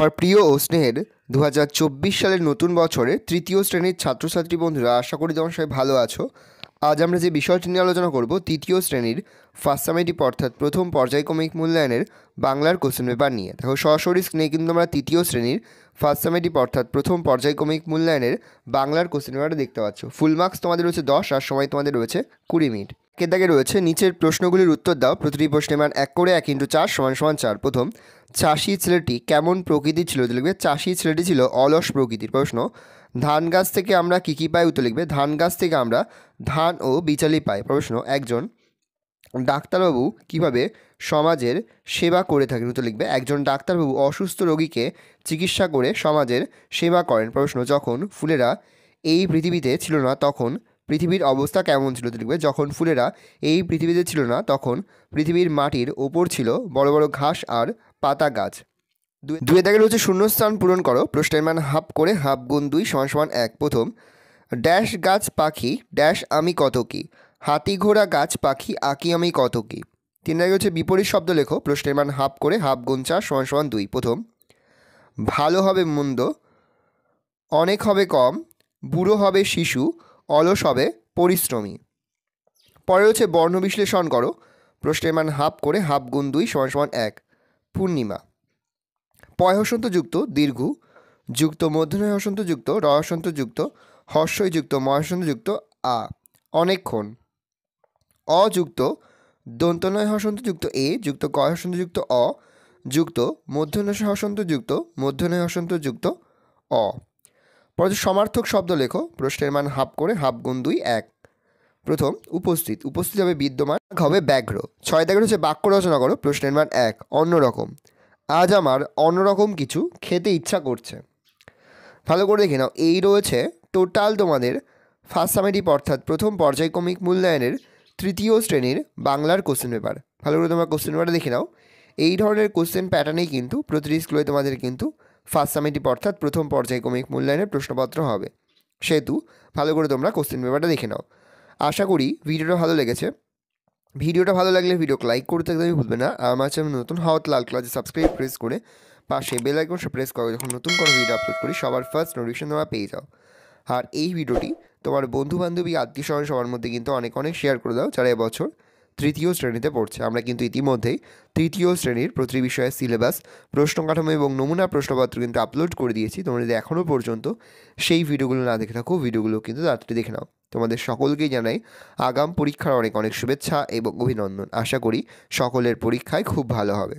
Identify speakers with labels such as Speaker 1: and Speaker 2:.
Speaker 1: আমার প্রিয় ও স্নেহের 2024 সালের নতুন বছরে তৃতীয় শ্রেণীর ছাত্রছাত্রী বন্ধুরা, আশা করি তোমরা সবাই ভালো আছো। আজ আমরা যে বিষয়টি নিয়ে আলোচনা করব, তৃতীয় শ্রেণীর ফার্স্ট সামেটিভ অর্থাৎ প্রথম পর্যায়ক্রমিক মূল্যায়নের বাংলার কোশ্চেন পেপার নিয়ে। দেখো, সরাসরি স্ক্রিনে কিন্তু আমরা তৃতীয় শ্রেণীর ফার্স্ট সামেটিভ অর্থাৎ প্রথম পর্যায়ক্রমিক মূল্যায়নের বাংলার কোশ্চেন পেপারটা দেখতে পাচ্ছ। ফুল মার্কস তোমাদের রয়েছে 10 আর সময় তোমাদের রয়েছে 20 মিনিট। দাগে রয়েছে নিচের প্রশ্নগুলির উত্তর দাও। প্রতিটি প্রশ্নের মান 1 করে 1 × 4 = 4। প্রথম, চাষি ছেলেটি কেমন প্রকৃতির ছিল? লিখবে চাষি ছেলেটি ছিল অলস প্রকৃতির। প্রশ্ন, ধান গাছ থেকে আমরা কী কী পাই? উত্তর লিখবে ধান গাছ থেকে আমরা ধান ও বিচালি পাই। প্রশ্ন, একজন ডাক্তারবাবু কিভাবে সমাজের সেবা করে থাকেন? উত্তর লিখবে একজন ডাক্তারবাবু অসুস্থ রোগীকে চিকিৎসা করে সমাজের সেবা করেন। প্রশ্ন, যখন ফুলেরা এই পৃথিবীতে ছিল না তখন পৃথিবীর অবস্থা কেমন ছিল? লিখবে যখন ফুলেরা এই পৃথিবীতে ছিল না তখন পৃথিবীর মাটির ওপর ছিল বড় বড় ঘাস আর পাতা গাছ। দুয়ে দাগে রয়েছে শূন্যস্থান পূরণ করো। প্রশ্নের মান হাফ করে হাফ গুণ 2 = 1। প্রথম, ড্যাশ গাছ পাখি ড্যাশ আমি কত কি? হাতি ঘোড়া গাছ পাখি আঁকি আমি কত কি? 3 দাগে হচ্ছে বিপরীত শব্দ লেখো। প্রশ্নের মান হাফ করে হাফ গুণ 4 = 2। প্রথম, ভালো হবে মন্দ, অনেক হবে কম, বুড়ো হবে শিশু, অলস হবে পরিশ্রমী। পরে হচ্ছে বর্ণ বিশ্লেষণ করো। প্রশ্নের মান হাফ করে হাফ গুণ 2 = 1। পূর্ণিমা, পয় হসন্ত যুক্ত দীর্ঘ যুক্ত মূর্ধন্য হসন্ত যুক্ত র হসন্ত যুক্ত হর্ষই যুক্ত ময় হসন্ত যুক্ত আ। অনেকক্ষণ, অযুক্ত দন্তনয় হসন্ত যুক্ত এ যুক্ত কয় হসন্ত যুক্ত অ যুক্ত মূর্ধন্য হসন্ত যুক্ত মূর্ধন্য হসন্ত যুক্ত অ। পরে সমার্থক শব্দ লেখো। প্রশ্নের মান হাফ করে হাফ গুণ 2 1। প্রথম, উপস্থিত উপস্থিত হবে বিদ্যমান হবে ব্যাঘ্র। 6 দাগে হচ্ছে বাক্য রচনা করো। প্রশ্নের মান 1 অন্যরকম, আজ আমার অন্যরকম কিছু খেতে ইচ্ছা করছে। ভালো করে দেখে নাও, এই রয়েছে টোটাল তোমাদের ফার্স্ট সামেটিভ অর্থাৎ প্রথম পর্যায়ক্রমিক মূল্যায়নের তৃতীয় শ্রেণীর বাংলার কোশ্চেন পেপার। ভালো করে তোমরা কোশ্চেন পেপারটা দেখে নাও। এই ধরনের কোশ্চেন প্যাটার্নেই কিন্তু প্রতিটি স্কুলে তোমাদের কিন্তু ফার্স্ট সামেটিভ অর্থাৎ প্রথম পর্যায়ক্রমিক মূল্যায়নের প্রশ্নপত্র হবে। সেহেতু ভালো করে তোমরা কোশ্চেন পেপারটা দেখে নাও। আশা করি ভিডিওটা ভালো লেগেছে। ভিডিওটা ভালো লাগলে ভিডিওকে লাইক করতে একদমই ভুলবে না। আর আমার চ্যানেল নতুন হওয়া লাল কালারে সাবস্ক্রাইব প্রেস করে পাশে বেল আইকনটা প্রেস করো, যখন নতুন কোনো ভিডিও আপলোড করি সবার ফার্স্ট নোটিফিকেশন তোমরা পেয়ে যাও। আর এই ভিডিওটি তোমার বন্ধুবান্ধবী আত্মীয় স্বজন সবার মধ্যে কিন্তু অনেক শেয়ার করে দাও যারা এবছর তৃতীয় শ্রেণীতে পড়ছে। আমরা কিন্তু ইতিমধ্যেই তৃতীয় শ্রেণীর প্রতিটি বিষয়ের সিলেবাস, প্রশ্ন কাঠামো এবং নমুনা প্রশ্নপত্র কিন্তু আপলোড করে দিয়েছি। তোমরা যদি এখনও পর্যন্ত সেই ভিডিওগুলো না দেখে থাকো, ভিডিওগুলো কিন্তু তাড়াতাড়ি দেখে নাও। তোমাদের সকলকেই জানাই আগাম পরীক্ষার অনেক শুভেচ্ছা এবং অভিনন্দন। আশা করি সকলের পরীক্ষায় খুব ভালো হবে।